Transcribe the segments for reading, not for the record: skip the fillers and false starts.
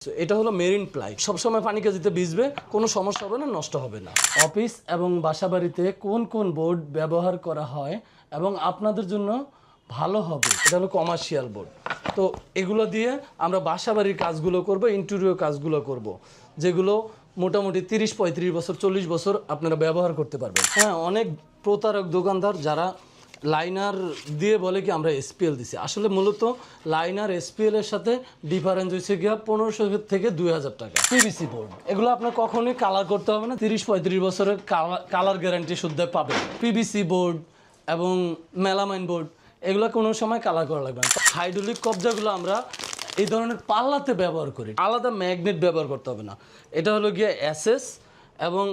এটা হলো marine ply, সবসময় পানি কেজিতে ভিজবে, কোনো সমস্যা হবে না, নষ্ট হবে না। অফিস এবং বাসাবাড়িতে কোন কোন বোর্ড ব্যবহার করা হয় এবং আপনাদের জন্য ভালো হবে, এটা হলো কমার্শিয়াল বোর্ড। তো এগুলো দিয়ে আমরা বাসাবাড়ির কাজগুলো করব, ইন্টেরিয়র কাজগুলো করব, যেগুলো মোটামুটি 30-35 বছর 40 বছর আপনারা ব্যবহার করতে পারবেন। হ্যাঁ, অনেক প্রতারক দোকানদার যারা লাইনার দিয়ে বলে কি আমরা এসপিএল দিছি, আসলে মূলত লাইনার এসপিএল এর সাথে ডিফারেন্স হচ্ছে গিয়া 1500 থেকে 2000 টাকা। পিভিসি বোর্ড এগুলো আপনার কখনোই কালার করতে হবে না, 30-35 বছরের কালার গ্যারান্টি শুদ্ধ পাবেন। পিভিসি বোর্ড এবং মেলামাইন বোর্ড এগুলো কোনো সময় কালার করা লাগবে না। হাইড্রোলিক কবজাগুলো আমরা এই ধরনের পাল্লাতে ব্যবহার করি, আলাদা ম্যাগনেট ব্যবহার করতে হবে না। এটা হলো গিয়ে এসএস এবং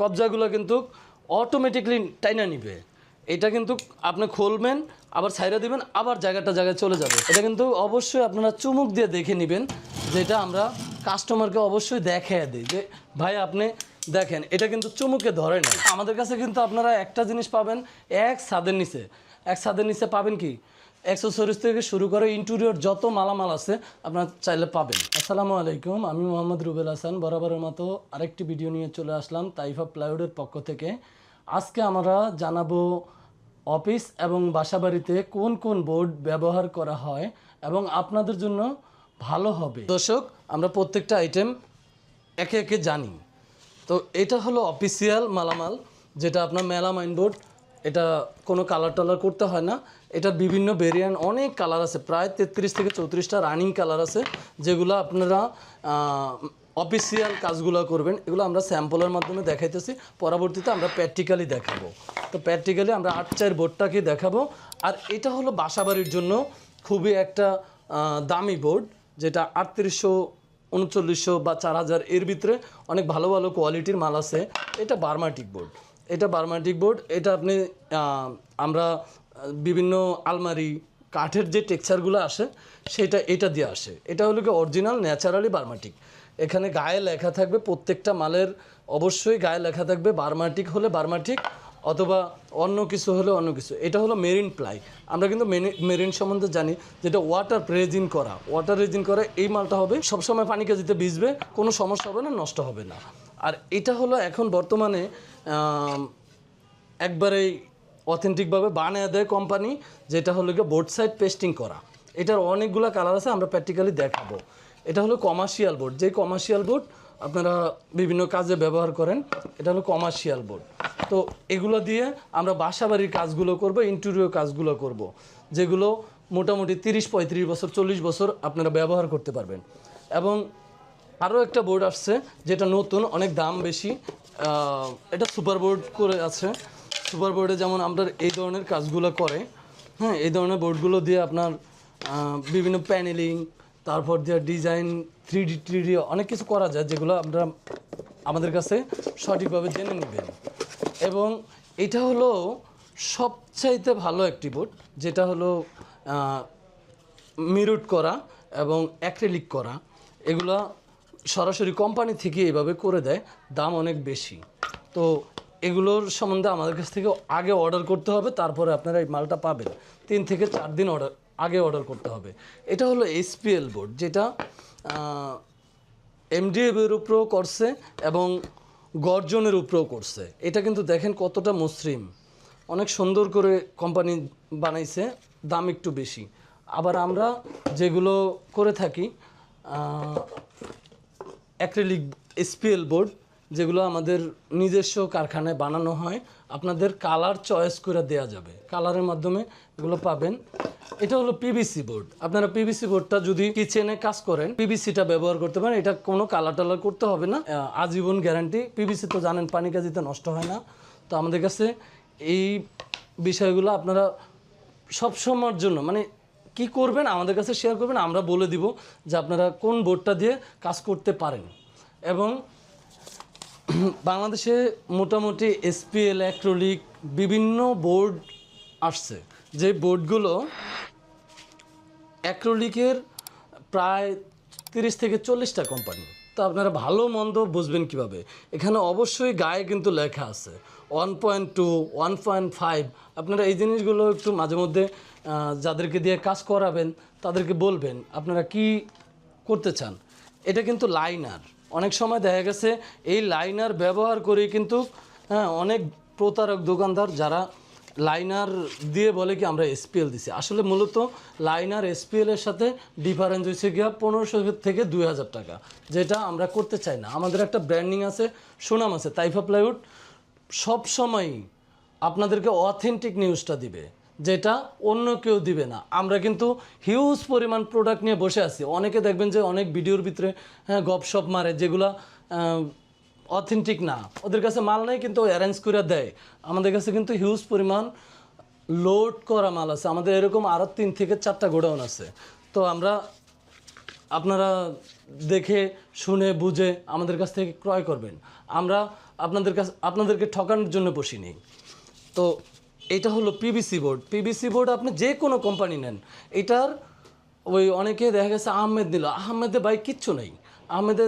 কবজাগুলো কিন্তু অটোমেটিকলি টাইনা নিবে। এটা কিন্তু আপনি খুলবেন, আবার ছাইরা দিবেন, আবার জায়গায় চলে যাবে। এটা কিন্তু অবশ্যই আপনারা চুমুক দিয়ে দেখে নেবেন, যেটা আমরা কাস্টমারকে অবশ্যই দেখায় দিই যে ভাই আপনি দেখেন, এটা কিন্তু চুমুকে ধরে না। আমাদের কাছে কিন্তু আপনারা একটা জিনিস পাবেন এক ছাদের নিচে পাবেন কি অ্যাক্সেসরিজ থেকে শুরু করে ইন্টেরিয়র যত মালামাল আছে আপনারা চাইলে পাবেন। আসসালামু আলাইকুম, আমি মোহাম্মদ রুবেল হাসান বরাবরের মতো আরেকটি ভিডিও নিয়ে চলে আসলাম তাইফা প্লাইউডের পক্ষ থেকে। আজকে আমরা জানাবো অফিস এবং বাসাবাড়িতে কোন কোন বোর্ড ব্যবহার করা হয় এবং আপনাদের জন্য ভালো হবে। দর্শক, আমরা প্রত্যেকটা আইটেম একে একে জানি। তো এটা হলো অফিসিয়াল মালামাল, যেটা আপনার মেলামাইন বোর্ড। এটা কোনো কালার টালার করতে হয় না। এটার বিভিন্ন ভেরিয়েন্ট, অনেক কালার আছে, প্রায় 33 থেকে 34টা রানিং কালার আছে, যেগুলো আপনারা অফিসিয়াল কাজগুলো করবেন। এগুলো আমরা স্যাম্পলের মাধ্যমে দেখাইতেছি, পরবর্তীতে আমরা প্র্যাকটিক্যালি দেখাবো। তো প্র্যাকটিক্যালি আমরা 8-4 বোর্ডটাকে দেখাবো। আর এটা হলো বাসাবাড়ির জন্য খুবই একটা দামি বোর্ড, যেটা 3800, 3900 বা 4000 এর ভিতরে অনেক ভালো ভালো কোয়ালিটির মাল আছে। এটা বার্মাটিক বোর্ড, এটা আপনি আমরা বিভিন্ন আলমারি কাঠের যে টেক্সচারগুলো আসে এটা দিয়ে আসে। এটা হলো কি অরিজিনাল ন্যাচারালি বার্মাটিক। এখানে গায়ে লেখা থাকবে, প্রত্যেকটা মালের অবশ্যই গায়ে লেখা থাকবে বার্মাটিক হলে বার্মাটিক, অথবা অন্য কিছু হলে অন্য কিছু। এটা হলো মেরিন প্লাই। আমরা কিন্তু মেরিন সম্বন্ধে জানি, যেটা ওয়াটার রেজিন করা এই মালটা হবে, সবসময় পানি কেজিতে ভিজবে, কোনো সমস্যা হবে না, নষ্ট হবে না। আর এটা হলো এখন বর্তমানে একবারেই অথেন্টিকভাবে বানিয়ে দেয় কোম্পানি, যেটা হলো গিয়ে বোর্ড সাইড পেস্টিং করা। এটার অনেকগুলো কালার আছে, আমরা প্র্যাকটিক্যালি দেখাবো। এটা হলো কমার্শিয়াল বোর্ড, যেই কমার্শিয়াল বোর্ড আপনারা বিভিন্ন কাজে ব্যবহার করেন, এটা হলো কমার্শিয়াল বোর্ড। তো এগুলো দিয়ে আমরা বাসাবাড়ির কাজগুলো করব, ইন্টেরিয়র কাজগুলো করব, যেগুলো মোটামুটি 30-35 বছর 40 বছর আপনারা ব্যবহার করতে পারবেন। এবং আরও একটা বোর্ড আসছে, যেটা নতুন, অনেক দাম বেশি। এটা সুপার বোর্ড করে আছে। সুপার বোর্ডে যেমন আমরা এই ধরনের কাজগুলো করে, হ্যাঁ, এই ধরনের বোর্ডগুলো দিয়ে আপনার বিভিন্ন প্যানেলিং, তারপর দিয়ে ডিজাইন 3D অনেক কিছু করা যায়, যেগুলো আমরা আমাদের কাছে সঠিকভাবে জেনে নেবেন। এবং এটা হলো সবচাইতে ভালো একটি বোর্ড, যেটা হলো মিরুট করা এবং অ্যাক্রিলিক করা। এগুলা সরাসরি কোম্পানি থেকে এইভাবে করে দেয়, দাম অনেক বেশি। তো এগুলোর সম্বন্ধে আমাদের কাছ থেকে আগে অর্ডার করতে হবে, তারপরে আপনারা এই মালটা পাবেন। 3 থেকে 4 দিন আগে অর্ডার করতে হবে। এটা হলো এসপিএল বোর্ড, যেটা এমডিএফ এর উপরেও করছে এবং গর্জনের উপরেও করছে। এটা কিন্তু দেখেন কতটা মসৃণ, অনেক সুন্দর করে কোম্পানি বানাইছে, দাম একটু বেশি। আবার আমরা যেগুলো করে থাকি অ্যাক্রিলিক এসপিএল বোর্ড, যেগুলো আমাদের নিজস্ব কারখানায় বানানো হয়, আপনাদের কালার চয়েস করে দেয়া যাবে, কালারের মাধ্যমে এগুলো পাবেন। এটা হলো পিভিসি বোর্ড। আপনারা পিভিসি বোর্ডটা যদি কিচেনে কাজ করেন, পিভিসিটা ব্যবহার করতে পারেন। এটা কোনো কালার টালার করতে হবে না, আজীবন গ্যারান্টি। পিভিসি তো জানেন পানি কাজিতে নষ্ট হয় না। তো আমাদের কাছে এই বিষয়গুলো আপনারা সবসময়ের জন্য, মানে কি করবেন আমাদের কাছে শেয়ার করবেন, আমরা বলে দিব যে আপনারা কোন বোর্ডটা দিয়ে কাজ করতে পারেন। এবং বাংলাদেশে মোটামুটি এসপিএল, অ্যাক্রিলিক বিভিন্ন বোর্ড আসছে, যে বোর্ডগুলো অ্যাক্রিলিকের প্রায় 30 থেকে 40টা কোম্পানি। তো আপনারা ভালো মন্দ বুঝবেন কিভাবে, এখানে অবশ্যই গায়ে কিন্তু লেখা আছে 1.2, 1.5। আপনারা এই জিনিসগুলো একটু মাঝে মধ্যে যাদেরকে দিয়ে কাজ করাবেন তাদেরকে বলবেন আপনারা কি করতে চান। এটা কিন্তু লাইনার। অনেক সময় দেখা গেছে এই লাইনার ব্যবহার করে কিন্তু অনেক প্রতারক দোকানদার যারা লাইনার দিয়ে বলে কি আমরা এসপিএল দিছি, আসলে মূলত লাইনার এসপিএলের সাথে ডিফারেন্স হয়েছে গিয়া 1500 থেকে 2000 টাকা, যেটা আমরা করতে চাই না। আমাদের একটা ব্র্যান্ডিং আছে, সুনাম আছে। তাইফা প্লাইউড সবসময়ই আপনাদেরকে অথেন্টিক নিউজটা দিবে, যেটা অন্য কেউ দিবে না। আমরা কিন্তু হিউজ পরিমাণ প্রোডাক্ট নিয়ে বসে আছি। অনেকে দেখবেন যে অনেক ভিডিওর ভিতরে গপশপ মারে, যেগুলো অথেন্টিক না। ওদের কাছে মাল নেই কিন্তু অ্যারেঞ্জ করে দেয়। আমাদের কাছে কিন্তু হিউজ পরিমাণ লোড করা মাল আছে। আমাদের এরকম আরও 3 থেকে 4টা গোডাউন আছে। তো আমরা আপনারা দেখে শুনে বুঝে আমাদের কাছ থেকে ক্রয় করবেন। আমরা আপনাদেরকে ঠকানোর জন্য বসিনি। তো এটা হলো পিভিসি বোর্ড। পিভিসি বোর্ড আপনি যে কোনো কোম্পানি নেন, এটার ওই অনেকে দেখা গেছে আহমেদ নিল, আহমেদে ভাই কিচ্ছু নেই। আহমেদে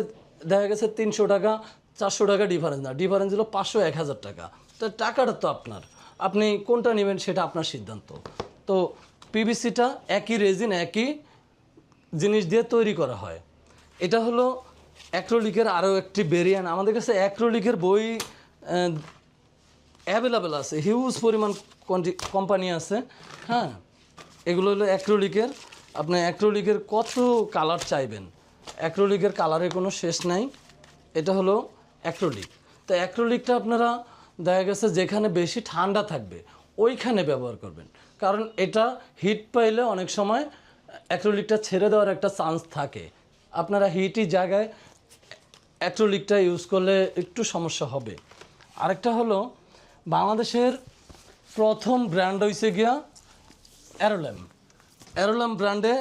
দেখা গেছে 300 টাকা 400 টাকা ডিফারেন্স, না ডিফারেন্স হলো 500-1000 টাকা। তো টাকাটা তো আপনার, আপনি কোনটা নেবেন সেটা আপনার সিদ্ধান্ত। তো পিভিসিটা একই রেজিন, একই জিনিস দিয়ে তৈরি করা হয়। এটা হলো অ্যাক্রিলিকের আরও একটি ভেরিয়েন্ট। আমাদের কাছে অ্যাক্রিলিকের বই অ্যাভেলেবেল আছে, হিউজ পরিমাণ কোম্পানি আছে। হ্যাঁ, এগুলো হলো অ্যাক্রিলিকের। আপনি অ্যাক্রিলিকের কত কালার চাইবেন, অ্যাক্রিলিকের কালারের কোনো শেষ নাই। এটা হলো অ্যাক্রিলিক। তো অ্যাক্রিলিকটা আপনারা দেখা গেছে যেখানে বেশি ঠান্ডা থাকবে ওইখানে ব্যবহার করবেন, কারণ এটা হিট পাইলে অনেক সময় অ্যাক্রিলিকটা ছেড়ে দেওয়ার একটা চান্স থাকে। আপনারা হিটই জায়গায় অ্যাক্রিলিকটা ইউজ করলে একটু সমস্যা হবে। আরেকটা হলো বাংলাদেশের প্রথম ব্র্যান্ড হয়েছে গিয়া অ্যারোল্যাম। অ্যারোল্যাম ব্র্যান্ডে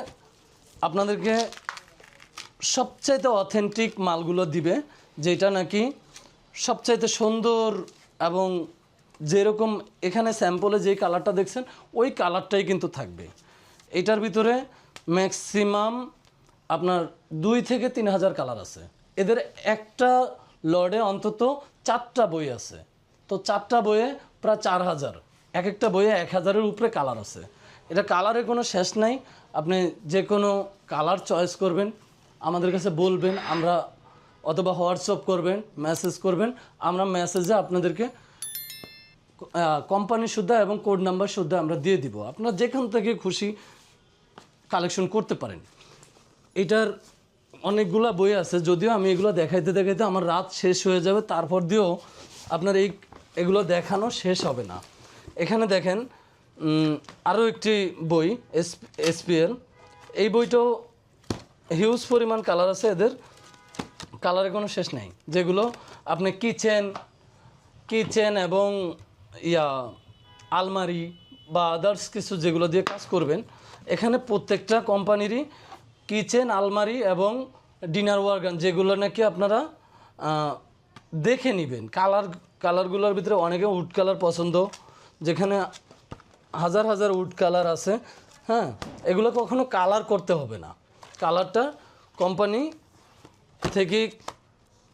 আপনাদেরকে সবচাইতে অথেন্টিক মালগুলো দিবে, যেটা নাকি সবচাইতে সুন্দর এবং যেরকম এখানে স্যাম্পলে যেই কালারটা দেখছেন ওই কালারটাই কিন্তু থাকবে। এটার ভিতরে ম্যাক্সিমাম আপনার 2 থেকে 3000 কালার আছে। এদের একটা লডে অন্তত 4টা বই আছে। তো 4টা বইয়ে প্রায় 4000, এক একটা বইয়ে 1000-এর উপরে কালার আছে। এটা কালারের কোনো শেষ নাই। আপনি যে কোনো কালার চয়েস করবেন, আমাদের কাছে বলবেন, আমরা অথবা হোয়াটসঅ্যাপ করবেন, মেসেজ করবেন, আমরা মেসেজে আপনাদেরকে কোম্পানি সুদ্ধা এবং কোড নাম্বার সুদ্ধা আমরা দিয়ে দিব। আপনারা যেখান থেকে খুশি কালেকশন করতে পারেন। এটার অনেকগুলো বই আছে, যদিও আমি এগুলো দেখাইতে দেখাইতে আমার রাত শেষ হয়ে যাবে, তারপর দিয়েও আপনার এগুলো দেখানো শেষ হবে না। এখানে দেখেন আরও একটি বই এসপিএল। এই বইটাও হিউজ পরিমাণ কালার আছে, এদের কালারের কোনো শেষ নেই। যেগুলো আপনি কিচেন এবং আলমারি বা আদার্স কিছু যেগুলো দিয়ে কাজ করবেন, এখানে প্রত্যেকটা কোম্পানিরই কিচেন, আলমারি এবং ডিনার ওয়ার্গান যেগুলো নাকি আপনারা দেখে নেবেন। কালারগুলোর ভিতরে অনেকে উড কালার পছন্দ, যেখানে হাজার হাজার উড কালার আছে। হ্যাঁ, এগুলো কখনো কালার করতে হবে না। কালারটা কোম্পানি থেকে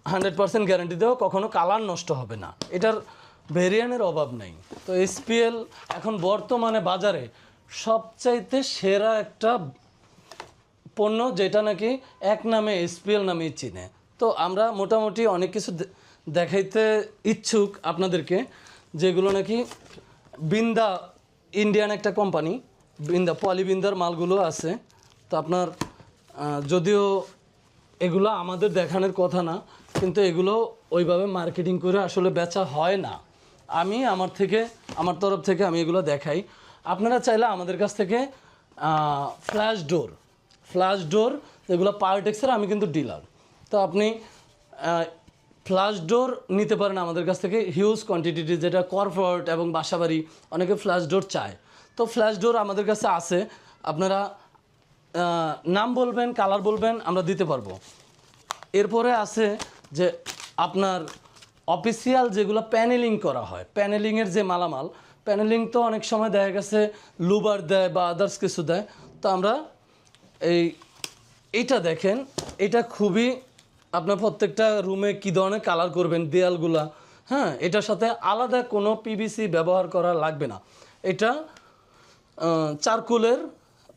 100% গ্যারান্টি দেওয়া, কখনো কালার নষ্ট হবে না। এটার ভেরিয়েন্টের অভাব নেই। তো এসপিএল এখন বর্তমানে বাজারে সবচাইতে সেরা একটা পণ্য, যেটা নাকি এক নামে এসপিএল নামেই চিনে। তো আমরা মোটামুটি অনেক কিছু দেখাইতে ইচ্ছুক আপনাদেরকে, যেগুলো নাকি বিন্দা ইন্ডিয়ান একটা কোম্পানি, বিন্দা পলিবিন্দার মালগুলো আছে। তো আপনার যদিও এগুলো আমাদের দেখানোর কথা না, কিন্তু এগুলো ওইভাবে মার্কেটিং করে আসলে বেচা হয় না। আমার তরফ থেকে আমি এগুলো দেখাই। আপনারা চাইলে আমাদের কাছ থেকে ফ্ল্যাশ ডোর এগুলো পাওয়ারটেক্সের, আমি কিন্তু ডিলার। তো আপনি ফ্ল্যাশ ডোর নিতে পারেন আমাদের কাছ থেকে হিউজ কোয়ান্টিটি, যেটা কর্পোরেট এবং বাসাবাড়ি অনেকে ফ্ল্যাশ ডোর চায়। তো ফ্ল্যাশ ডোর আমাদের কাছে আছে। আপনারা নাম বলবেন, কালার বলবেন, আমরা দিতে পারবো। এরপরে আছে যে আপনার অফিসিয়াল যেগুলো প্যানেলিং করা হয়, প্যানেলিংয়ের যে মালামাল, প্যানেলিং তো অনেক সময় দেখা গেছে লুবার দেয় বা আদার্স কিছু দেয়। তো আমরা এইটা দেখেন, এটা খুবই আপনার প্রত্যেকটা রুমে কী ধরনের কালার করবেন দেয়ালগুলা, হ্যাঁ, এটার সাথে আলাদা কোনো পিভিসি ব্যবহার করা লাগবে না। এটা চারকোলের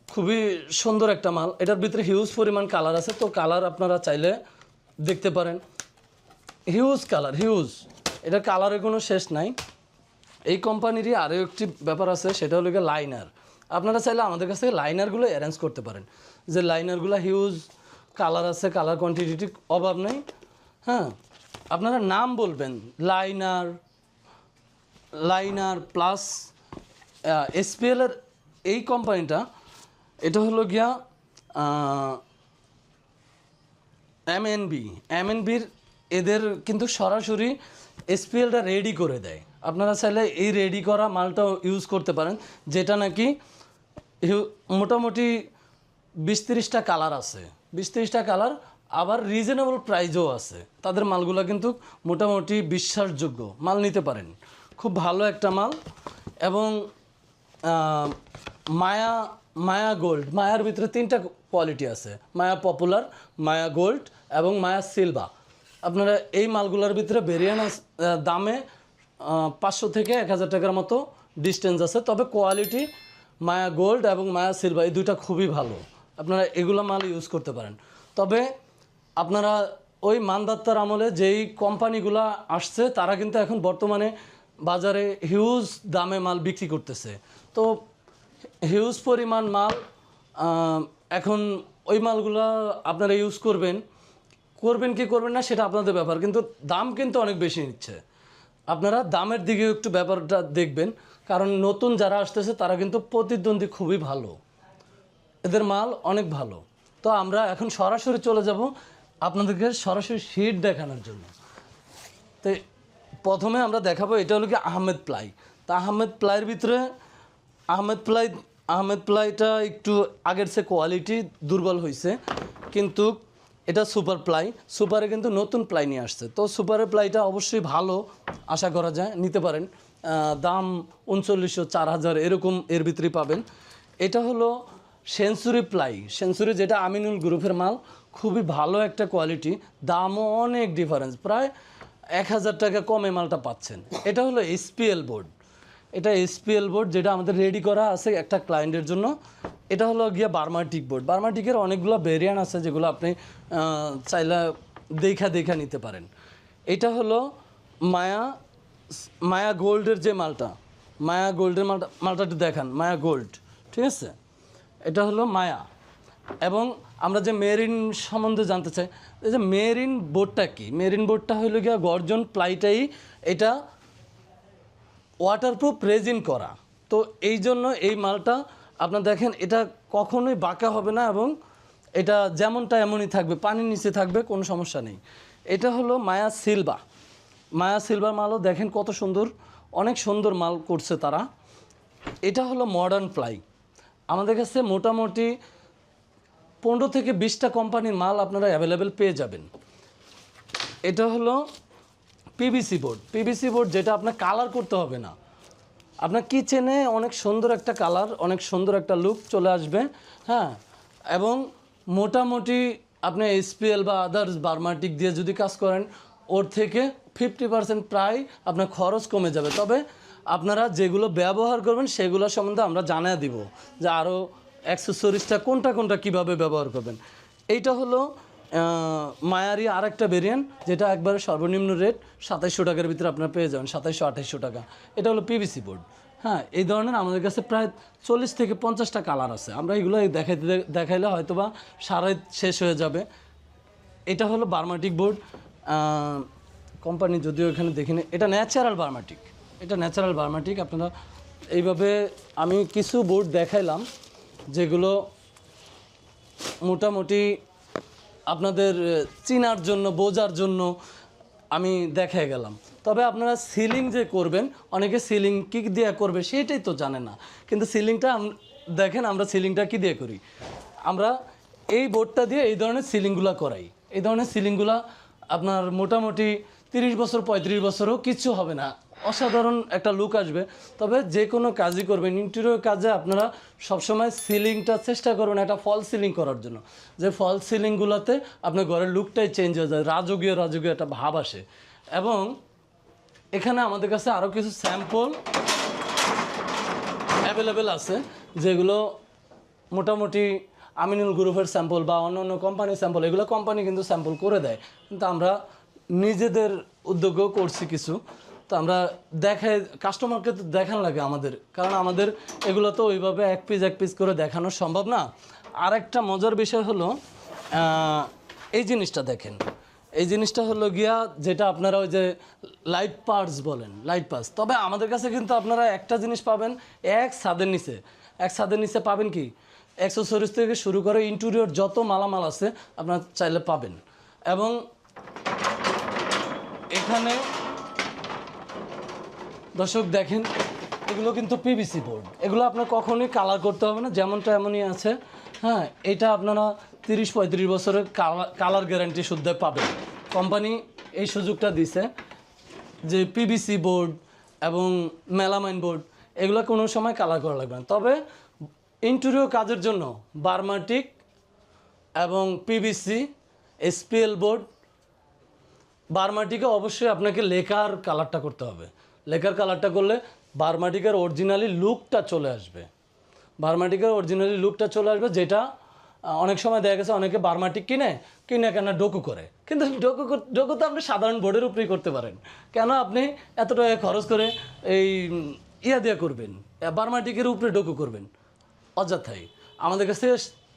খুবই সুন্দর একটা মাল। এটার ভিতরে হিউজ পরিমাণ কালার আছে, তো কালার আপনারা চাইলে দেখতে পারেন। হিউজ কালার, হিউজ, এটা কালারের কোনো শেষ নাই। এই কোম্পানিরই আরও একটি ব্যাপার আছে, সেটা হলো গিয়ে লাইনার। আপনারা চাইলে আমাদের কাছ থেকে লাইনারগুলো অ্যারেঞ্জ করতে পারেন, যে লাইনারগুলো হিউজ কালার আছে, কালার কোয়ান্টিটির অভাব নেই। হ্যাঁ, আপনারা নাম বলবেন লাইনার, লাইনার প্লাস এসপিএলের এই কোম্পানিটা, এটা হলো গিয়া এমএনবির, এদের কিন্তু সরাসরি এসপিএলটা রেডি করে দেয়। আপনারা চাইলে এই রেডি করা মালটাও ইউজ করতে পারেন, যেটা নাকি মোটামুটি 20-30টা কালার আছে, 20-30টা কালার, আবার রিজনেবল প্রাইজও আছে। তাদের মালগুলো কিন্তু মোটামুটি বিশ্বাসযোগ্য মাল, নিতে পারেন। খুব ভালো একটা মাল। এবং মায়া গোল্ড, মায়ার ভিতরে 3টা কোয়ালিটি আছে, মায়া পপুলার, মায়া গোল্ড এবং মায়া সিলভা। আপনারা এই মালগুলোর ভিতরে ভেরিয়েন্ট দামে 500 থেকে 1000 টাকার মতো ডিস্টেন্স আছে, তবে কোয়ালিটি মায়া গোল্ড এবং মায়া সিলভা এই দুইটা খুবই ভালো। আপনারা এগুলো মাল ইউজ করতে পারেন। তবে আপনারা ওই মানদাত্তার আমলে যেই কোম্পানিগুলো আসছে, তারা কিন্তু এখন বর্তমানে বাজারে হিউজ দামে মাল বিক্রি করতেছে। তো হিউজ পরিমাণ মাল, এখন ওই মালগুলো আপনারা ইউজ করবেন কি করবেন না সেটা আপনাদের ব্যাপার, কিন্তু দাম কিন্তু অনেক বেশি নিচ্ছে। আপনারা দামের দিকে একটু ব্যাপারটা দেখবেন, কারণ নতুন যারা আসতেছে তারা কিন্তু প্রতিদ্বন্দ্বী খুবই ভালো, এদের মাল অনেক ভালো। তো আমরা এখন সরাসরি চলে যাব আপনাদেরকে সরাসরি শীট দেখানোর জন্য। তো প্রথমে আমরা দেখাবো, এটা হলো কি আহমেদ প্লাই। তা আহমেদ প্লাইয়ের ভিতরে আহমেদ প্লাইটা একটু আগের চেয়ে কোয়ালিটি দুর্বল হয়েছে, কিন্তু এটা সুপার প্লাই, সুপারে কিন্তু নতুন প্লাই নিয়ে আসছে। তো সুপারের প্লাইটা অবশ্যই ভালো আশা করা যায়, নিতে পারেন। দাম 3900, 4000 এরকম এর ভিতরেই পাবেন। এটা হলো সেঞ্চুরি প্লাই, সেঞ্চুরি যেটা আমিনুল গ্রুপের মাল, খুবই ভালো একটা কোয়ালিটি, দামও অনেক ডিফারেন্স, প্রায় 1000 টাকা কমে মালটা পাচ্ছেন। এটা হলো এসপিএল বোর্ড, এটা এসপিএল বোর্ড যেটা আমাদের রেডি করা আছে একটা ক্লায়েন্টের জন্য। এটা হলো গিয়া বার্মাটিক বোর্ড। বার্মাটিকের অনেকগুলো ভেরিয়েন্ট আছে, যেগুলো আপনি চাইলে দেখা নিতে পারেন। এটা হলো মায়া গোল্ডের যে মালটা, মায়া গোল্ডের মালটা একটু দেখান, মায়া গোল্ড, ঠিক আছে। এটা হলো মায়া। এবং আমরা যে মেরিন সম্বন্ধে জানতে চাই, এই যে মেরিন বোর্ডটা কি, মেরিন বোর্ডটা হলো গিয়া গর্জন প্লাইটাই এটা ওয়াটারপ্রুফ রেজিন করা। তো এই জন্য এই মালটা আপনার দেখেন, এটা কখনোই বাঁকা হবে না, এবং এটা যেমনটা এমনই থাকবে, পানির নিচে থাকবে, কোনো সমস্যা নেই। এটা হলো মায়া সিলভা, মায়া সিলভার মালও দেখেন কত সুন্দর, অনেক সুন্দর মাল করছে তারা। এটা হলো মডার্ন প্লাই। আমাদের কাছে মোটামুটি 15 থেকে 20টা কোম্পানির মাল আপনারা অ্যাভেলেবেল পেয়ে যাবেন। এটা হলো পিভিসি বোর্ড, পিভিসি বোর্ড যেটা আপনার কালার করতে হবে না, আপনার কিচেনে অনেক সুন্দর একটা কালার, অনেক সুন্দর একটা লুক চলে আসবে। হ্যাঁ, এবং মোটামুটি আপনি এসপিএল বা আদার্স বার্মাটিক দিয়ে যদি কাজ করেন, ওর থেকে 50% প্রায় আপনার খরচ কমে যাবে। তবে আপনারা যেগুলো ব্যবহার করবেন সেগুলো সম্বন্ধে আমরা জানিয়ে দিব, যে আরও অ্যাক্সেসরিজটা কোনটা কীভাবে ব্যবহার করবেন। এইটা হলো মায়ারি আর একটা ভেরিয়েন্ট, যেটা একবারে সর্বনিম্ন রেট 2700 টাকার ভিতরে আপনারা পেয়ে যাবেন, 2700-2800 টাকা। এটা হলো পিভিসি বোর্ড। হ্যাঁ, এই ধরনের আমাদের কাছে প্রায় 40 থেকে 50টা কালার আছে। আমরা এগুলো দেখাইলে হয়তোবা সারাই শেষ হয়ে যাবে। এটা হলো বার্মাটিক বোর্ড কোম্পানি, যদিও এখানে দেখিনি, এটা ন্যাচারাল বার্মাটিক, এটা ন্যাচারাল বার্মাটিক। আপনারা এইভাবে আমি কিছু বোর্ড দেখাইলাম, যেগুলো মোটামুটি আপনাদের চিনার জন্য, বোঝার জন্য আমি দেখাই গেলাম। তবে আপনারা সিলিং যে করবেন, অনেকে সিলিং কী দিয়ে করবে সেটাই তো জানে না, কিন্তু সিলিংটা দেখেন আমরা সিলিংটা কী দিয়ে করি, আমরা এই বোর্ডটা দিয়ে এই ধরনের সিলিংগুলো করাই। এই ধরনের সিলিংগুলো আপনার মোটামুটি 30 বছর 35 বছরও কিচ্ছু হবে না, অসাধারণ একটা লুক আসবে। তবে যে কোনো কাজই করবেন, ইন্টেরিয়র কাজে আপনারা সবসময় সিলিংটা চেষ্টা করবেন একটা ফল সিলিং করার জন্য, যে ফল সিলিংগুলোতে আপনার ঘরের লুকটাই চেঞ্জ হয়ে যায়, রাজকীয় একটা ভাব আসে। এবং এখানে আমাদের কাছে আরও কিছু স্যাম্পল অ্যাভেলেবেল আছে, যেগুলো মোটামুটি আমিনুল গ্রুপের স্যাম্পল বা অন্য অন্য কোম্পানির স্যাম্পল, এগুলো কোম্পানি কিন্তু স্যাম্পল করে দেয়, কিন্তু আমরা নিজেদের উদ্যোগেও করছি কিছু। তো আমরা দেখাই, কাস্টমারকে তো দেখান লাগে আমাদের, কারণ আমাদের এগুলো তো ওইভাবে এক পিস করে দেখানো সম্ভব না। আরেকটা মজার বিষয় হলো এই জিনিসটা দেখেন, এই জিনিসটা হলো গিয়া যেটা আপনারা ওই যে লাইট পার্টস বলেন, লাইট পার্টস। তবে আমাদের কাছে কিন্তু আপনারা একটা জিনিস পাবেন এক ছাদের নিচে পাবেন কি অ্যাক্সেসরিজ থেকে শুরু করে ইন্টেরিয়র যত মালামাল আছে আপনারা চাইলে পাবেন। এবং এখানে দর্শক দেখেন, এগুলো কিন্তু পিভিসি বোর্ড, এগুলো আপনার কখনোই কালার করতে হবে না, যেমনটা এমনই আছে। হ্যাঁ, এটা আপনারা 30-35 বছরের কালার গ্যারান্টি শুদ্ধ পাবেন। কোম্পানি এই সুযোগটা দিছে যে পিভিসি বোর্ড এবং মেলামাইন বোর্ড এগুলো কোনো সময় কালার করা লাগবে না। তবে ইন্টেরিয়র কাজের জন্য বার্মাটিক এবং পিভিসি এসপিএল বোর্ড, বার্মাটিকে অবশ্যই আপনাকে লেকার কালারটা করতে হবে। লেকার কালারটা করলে বার্মাটিকের অরিজিনালি লুকটা চলে আসবে, যেটা অনেক সময় দেখা গেছে অনেকে বার্মাটিক কিনে কেন ডোকো করে, কিন্তু ডোকো তো আপনি সাধারণ বোর্ডের উপরেই করতে পারেন। কেন আপনি এত টাকা খরচ করে এই দিয়ে করবেন, বার্মাটিকের উপরে ডোকো করবেন অযথাই? আমাদের কাছে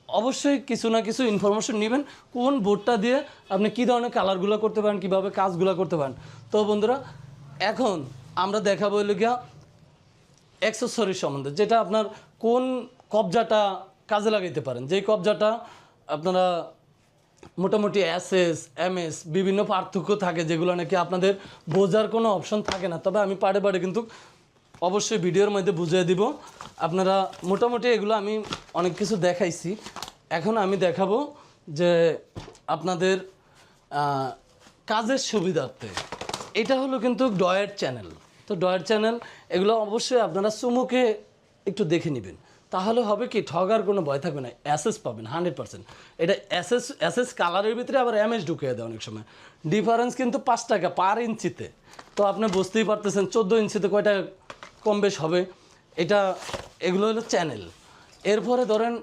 অবশ্যই কিছু না কিছু ইনফরমেশন নেবেন, কোন বোর্ডটা দিয়ে আপনি কী ধরনের কালারগুলো করতে পারেন, কীভাবে কাজগুলো করতে পারেন। তো বন্ধুরা, এখন আমরা দেখাবো হলো গিয়া অ্যাক্সেসরিজ সম্বন্ধে, যেটা আপনার কোন কবজাটা কাজে লাগাইতে পারেন, যেই কবজাটা আপনারা মোটামুটি এসএস এমএস বিভিন্ন পার্থক্য থাকে, যেগুলো নাকি আপনাদের বোঝার কোনো অপশন থাকে না। তবে আমি পাড়ে কিন্তু অবশ্যই ভিডিওর মধ্যে বুঝিয়ে দিব। আপনারা মোটামুটি এগুলো আমি অনেক কিছু দেখাইছি, এখন আমি দেখাবো যে আপনাদের কাজের সুবিধার্থে। এটা হলো কিন্তু ডয়ের চ্যানেল। তো ডয়ের চ্যানেল এগুলো অবশ্যই আপনারা চুমুকে একটু দেখে নেবেন, তাহলে হবে কি ঠগার কোনো ভয় থাকবে না, অ্যাসেস পাবেন 100%। এটা অ্যাসেস কালারের ভিতরে আবার এমএস ঢুকিয়ে দেয় অনেক সময়, ডিফারেন্স কিন্তু 5 টাকা পার ইঞ্চিতে। তো আপনি বুঝতেই পারতেছেন 14 ইঞ্চিতে কয়টা কম বেশ হবে। এগুলো হলো চ্যানেল। এরপরে ধরেন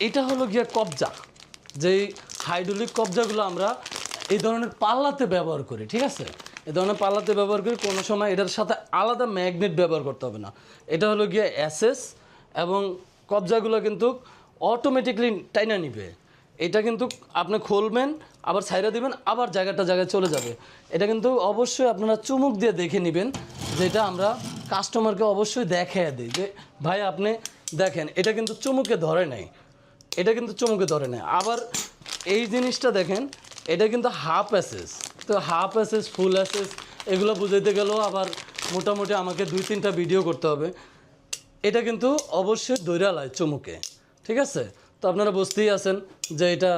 এটা হলো গিয়ে কবজা, যেই হাইড্রোলিক কবজাগুলো আমরা এই ধরনের পাল্লাতে ব্যবহার করি, ঠিক আছে? এই ধরনের পাল্লাতে ব্যবহার করি, কোনো সময় এটার সাথে আলাদা ম্যাগনেট ব্যবহার করতে হবে না। এটা হলো গিয়ে অ্যাসেস, এবং কবজাগুলো কিন্তু অটোমেটিকলি টাইনা নিবে। এটা কিন্তু আপনি খুলবেন, আবার ছাইরা দিবেন, আবার জায়গায় চলে যাবে। এটা কিন্তু অবশ্যই আপনারা চুমুক দিয়ে দেখে নেবেন, যেটা আমরা কাস্টমারকে অবশ্যই দেখায় দিই যে ভাই আপনি দেখেন এটা কিন্তু চুমুকে ধরে নাই, আবার এই জিনিসটা দেখেন, এটা কিন্তু হাফ অ্যাসেস। তো হাফ অ্যাসেস, ফুল অ্যাসেস এগুলো বুঝাইতে গেলেও আবার মোটামুটি আমাকে 2-3টা ভিডিও করতে হবে। এটা কিন্তু অবশ্যই দৈরালায় চুমুকে, ঠিক আছে? তো আপনারা বুঝতেই আছেন যে এটা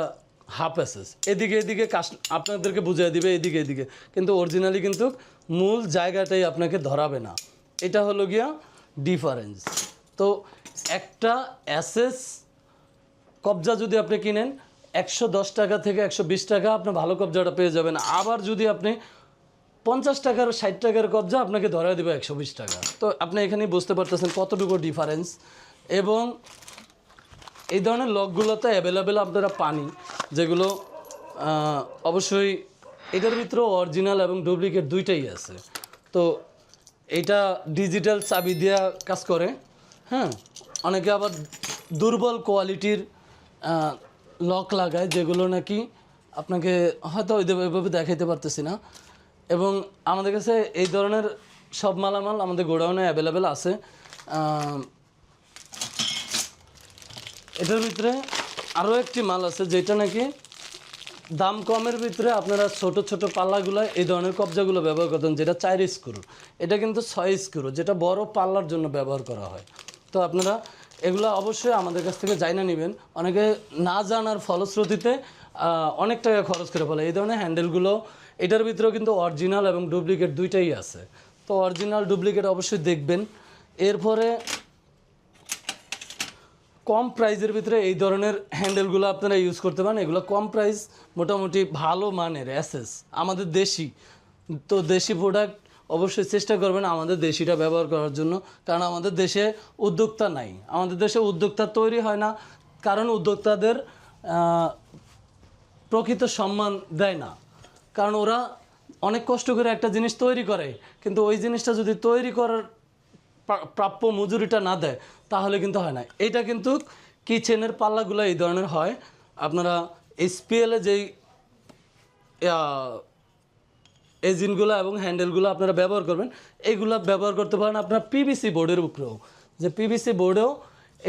হাফ অ্যাসেস, এদিকে আপনাদেরকে বুঝিয়ে দিবে এদিকে, কিন্তু অরিজিনালি কিন্তু মূল জায়গাটাই আপনাকে ধরাবে না। এটা হলো গিয়া ডিফারেন্স। তো একটা অ্যাসেস কবজা যদি আপনি কিনেন 110 টাকা থেকে 120 টাকা আপনি ভালো কবজাটা পেয়ে যাবেন। আবার যদি আপনি 50 টাকার 60 টাকার কবজা আপনাকে ধরা দেবে 120 টাকা। তো আপনি এখানেই বুঝতে পারতেছেন কতটুকু ডিফারেন্স। এবং এই ধরনের লকগুলোতে অ্যাভেলেবেল আপনারা পানি, যেগুলো অবশ্যই এটার ভিতরেও অরিজিনাল এবং ডুপ্লিকেট দুইটাই আছে। তো এটা ডিজিটাল চাবি দেওয়া কাজ করে। হ্যাঁ, অনেকে আবার দুর্বল কোয়ালিটির লক লাগায়, যেগুলো নাকি আপনাকে হয়তো ওইভাবে দেখাইতে পারতেছি না। এবং আমাদের কাছে এই ধরনের সব মালামাল আমাদের গোডাউনে অ্যাভেলেবেল আছে। এটার ভিতরে আরও একটি মাল আছে, যেটা নাকি দাম কমের ভিতরে আপনারা ছোট পাল্লাগুলো এই ধরনের কবজাগুলো ব্যবহার করতেন, যেটা 4 স্ক্রু। এটা কিন্তু 6 স্ক্রু, যেটা বড় পাল্লার জন্য ব্যবহার করা হয়। তো আপনারা এগুলো অবশ্যই আমাদের কাছ থেকে জানা নেবেন। অনেকে না জানার ফলশ্রুতিতে অনেক টাকা খরচ করে ফেলে। এই ধরনের হ্যান্ডেলগুলো এটার ভিতরেও কিন্তু অরিজিনাল এবং ডুপ্লিকেট দুইটাই আছে। তো অরিজিনাল ডুপ্লিকেট অবশ্যই দেখবেন। এরপরে কম প্রাইসের ভিতরে এই ধরনের হ্যান্ডেলগুলো আপনারা ইউজ করতে পারেন। এগুলো কম প্রাইস, মোটামুটি ভালো মানের অ্যাসেস, আমাদের দেশি। তো দেশি প্রোডাক্ট অবশ্যই চেষ্টা করবেন আমাদের দেশিটা ব্যবহার করার জন্য, কারণ আমাদের দেশে উদ্যোক্তা নাই, আমাদের দেশে উদ্যোক্তা তৈরি হয় না, কারণ উদ্যোক্তাদের প্রকৃত সম্মান দেয় না, কারণ ওরা অনেক কষ্ট করে একটা জিনিস তৈরি করে, কিন্তু ওই জিনিসটা যদি তৈরি করার প্রাপ্য মজুরিটা না দেয় তাহলে কিন্তু হয় না। এটা কিন্তু কিচেনের পাল্লাগুলো এই ধরনের হয়। আপনারা এসপিএলে যেই এজিনগুলো এবং হ্যান্ডেলগুলো আপনারা ব্যবহার করবেন, এইগুলো ব্যবহার করতে পারেন আপনার পিভিসি বোর্ডের উপরেও, যে পিভিসি বোর্ডেও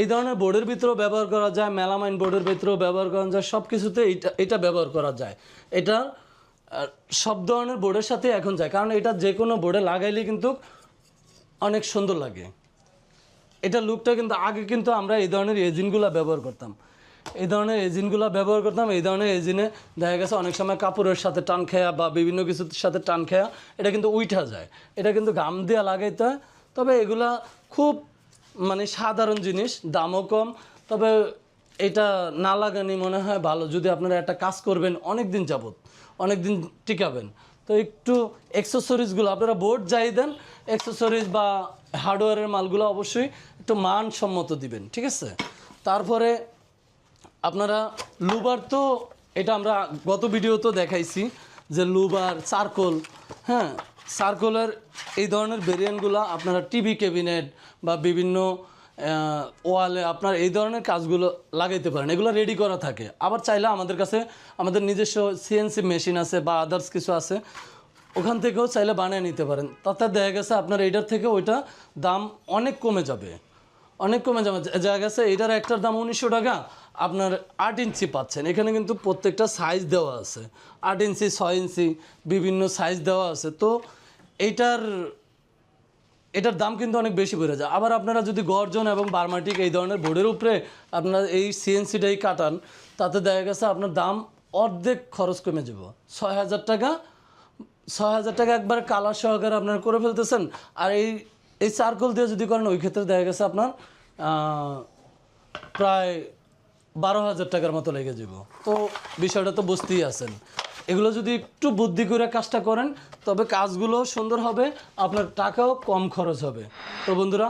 এই ধরনের বোর্ডের ভিতরেও ব্যবহার করা যায়, মেলামাইন বোর্ডের ভিতরেও ব্যবহার করা যায়, সব কিছুতে এটা ব্যবহার করা যায়। এটা সব ধরনের বোর্ডের সাথে এখন যায়, কারণ এটা যে কোনো বোর্ডে লাগাইলে কিন্তু অনেক সুন্দর লাগে। এটা লুকটা কিন্তু আগে কিন্তু আমরা এই ধরনের এজিনগুলো ব্যবহার করতাম, এই ধরনের এজিনে দেখা গেছে অনেক সময় কাপড়ের সাথে টান খেয়া বা বিভিন্ন কিছুর সাথে টান খেয়া এটা কিন্তু উঠা যায়, এটা কিন্তু গাম দিয়ে লাগাইতে হয়। তবে এগুলা খুব মানে সাধারণ জিনিস, দামও কম, তবে এটা না লাগানি মনে হয় ভালো। যদি আপনারা একটা কাজ করবেন অনেক দিন যাবত, অনেক দিন টিকাবেন, তো একটু অ্যাক্সেসরিজগুলো আপনারা বোর্ড যাই দেন, অ্যাক্সেসরিজ বা হার্ডওয়্যারের মালগুলো অবশ্যই একটু মানসম্মত দিবেন, ঠিক আছে। তারপরে আপনারা লুবার, তো এটা আমরা গত ভিডিওতে দেখাইছি যে লুবার, চারকোল, হ্যাঁ সার্কুলার এই ধরনের ভেরিয়েন্টগুলো আপনারা টিভি ক্যাবিনেট বা বিভিন্ন ওয়ালে আপনার এই ধরনের কাজগুলো লাগাইতে পারেন, এগুলো রেডি করা থাকে। আবার চাইলে আমাদের কাছে আমাদের নিজস্ব সিএনসি মেশিন আছে বা আদার্স কিছু আছে, ওখান থেকেও চাইলে বানিয়ে নিতে পারেন। তাতে দেখা গেছে আপনার এইটার থেকে ওইটা দাম অনেক কমে যাবে, অনেক কমে যাবে। দেখা গেছে এইটার একটার দাম 1900 টাকা, আপনার 8 ইঞ্চি পাচ্ছেন। এখানে কিন্তু প্রত্যেকটা সাইজ দেওয়া আছে, 8 ইঞ্চি 6 ইঞ্চি বিভিন্ন সাইজ দেওয়া আছে। তো এটার দাম কিন্তু অনেক বেশি পড়ে যায়। আবার আপনারা যদি গর্জন এবং বার্মাটিক এই ধরনের বোর্ডের উপরে আপনারা এই সিএনসিটাই কাটান, তাতে দেখা গেছে আপনার দাম অর্ধেক খরচ কমে যাব। 6000 টাকা, 6000 টাকা একবার কালার সহকারে আপনারা করে ফেলতেছেন। আর এই চারকোল দিয়ে যদি করেন, ওই ক্ষেত্রে দেখা গেছে আপনার প্রায় 12,000 টাকার মতো লেগে যাব। তো বিষয়টা তো বুঝতেই আছেন। এগুলো যদি একটু বুদ্ধি করে কাজটা করেন, তবে কাজগুলো সুন্দর হবে, আপনার টাকাও কম খরচ হবে। তো বন্ধুরা,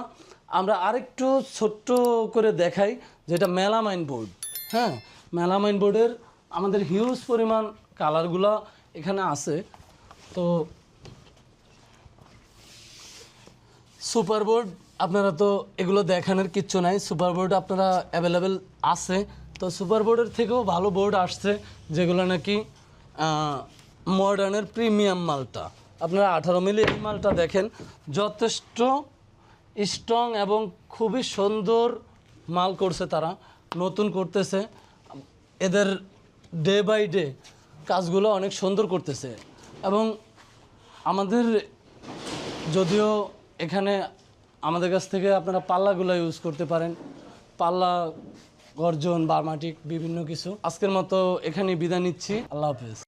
আমরা আরেকটু ছোট্ট করে দেখাই, যেটা মেলামাইন বোর্ড। হ্যাঁ, মেলামাইন বোর্ডের আমাদের হিউজ পরিমাণ কালারগুলো এখানে আছে। তো সুপার বোর্ড আপনারা তো এগুলো দেখানোর কিচ্ছু নাই, সুপার বোর্ড আপনারা অ্যাভেলেবেল আছে। তো সুপার বোর্ডের থেকেও ভালো বোর্ড আসছে, যেগুলো নাকি মডার্নের প্রিমিয়াম মালটা। আপনারা 18 মিলি এই মালটা দেখেন, যথেষ্ট স্ট্রং এবং খুবই সুন্দর মাল করছে তারা, নতুন করতেছে। এদের ডে বাই ডে কাজগুলো অনেক সুন্দর করতেছে। এবং আমাদের যদিও এখানে আমাদের কাছ থেকে আপনারা পাল্লাগুলো ইউজ করতে পারেন, পাল্লা, গর্জন, বার্মাটিক বিভিন্ন কিছু। আজকের মতো এখানেই বিদায় নিচ্ছি। আল্লাহ হাফেজ।